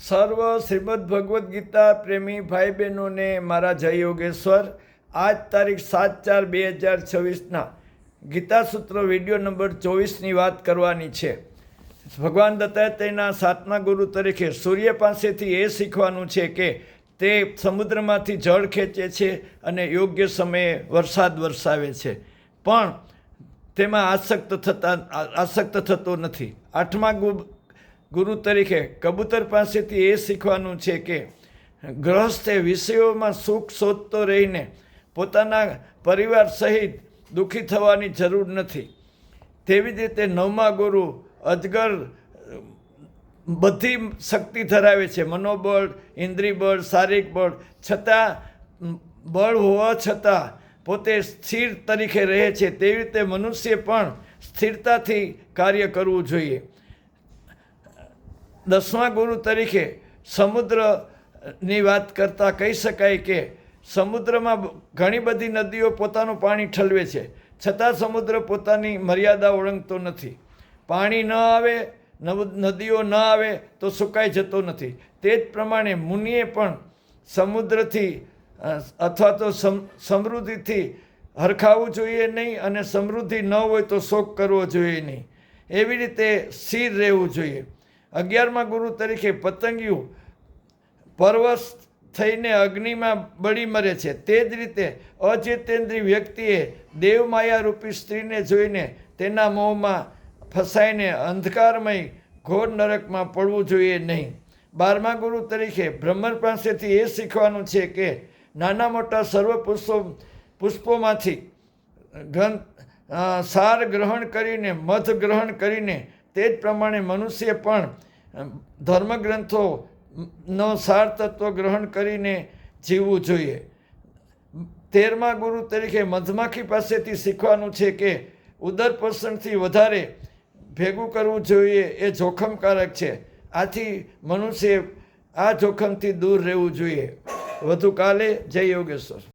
સર્વ શ્રીમદ ભગવદ્ ગીતા પ્રેમી ભાઈ બહેનોને મારા જય યોગેશ્વર. આજ તારીખ 7/4/2026 ગીતા સૂત્ર વિડીયો નંબર 24ની વાત કરવાની છે. ભગવાન દત્તાત્રેયના 7મા ગુરુ તરીકે સૂર્ય પાસેથી એ શીખવાનું છે કે તે સમુદ્રમાંથી જળ ખેંચે છે અને યોગ્ય સમયે વરસાદ વરસાવે છે, પણ તેમાં આસક્ત થતો નથી. 8મા ગુરુ તરીકે કબૂતર પાસેથી એ શીખવાનું છે કે ગૃહસ્થે વિષયોમાં સુખ શોધતો રહીને પોતાના પરિવાર સહિત દુઃખી થવાની જરૂર નથી. તેવી જ રીતે 9મા ગુરુ અજગર બધી શક્તિ ધરાવે છે, મનોબળ, ઇન્દ્રિય બળ, શારીરિક બળ, છતાં બળ હોવા છતાં પોતે સ્થિર તરીકે રહે છે. તેવી રીતે મનુષ્ય પણ સ્થિરતાથી કાર્ય કરવું જોઈએ. 10મા ગુરુ તરીકે સમુદ્રની વાત કરતાં કહી શકાય કે સમુદ્રમાં ઘણી બધી નદીઓ પોતાનું પાણી ઠલવે છે, છતાં સમુદ્ર પોતાની મર્યાદા ઓળંગતો નથી. પાણી ન આવે, નદીઓ ન આવે તો સુકાઈ જતો નથી. તે જ પ્રમાણે મુનિએ પણ સમુદ્રથી અથવા તો સમૃદ્ધિથી હરખાવવું જોઈએ નહીં, અને સમૃદ્ધિ ન હોય તો શોક કરવો જોઈએ નહીં. એવી રીતે સ્થિર રહેવું જોઈએ. 11મા ગુરુ તરીકે પતંગિયું પરવશ થઈને અગ્નિમાં બળી મરે છે. તે જ રીતે અચેતેન્દ્રિય વ્યક્તિએ દેવમાયા રૂપી સ્ત્રીને જોઈને તેના મોહમાં ફસાઈને અંધકારમય ઘોર નરકમાં પડવું જોઈએ નહીં. 12મા ગુરુ તરીકે બ્રહ્મર પાસેથી એ શીખવાનું છે કે નાના મોટા સર્વ પુષ્પોમાંથી સાર ગ્રહણ કરીને, મધ ગ્રહણ કરીને, તે જ પ્રમાણે મનુષ્ય પણ ધર્મગ્રંથોનો સાર તત્વ ગ્રહણ કરીને જીવવું જોઈએ. 13મા ગુરુ તરીકે મધમાખી પાસેથી શીખવાનું છે કે ઉદરપોષણથી વધારે ભેગું કરવું જોઈએ એ જોખમકારક છે. આથી મનુષ્ય આ જોખમથી દૂર રહેવું જોઈએ. વધુ કાલે જય યોગેશ્વર.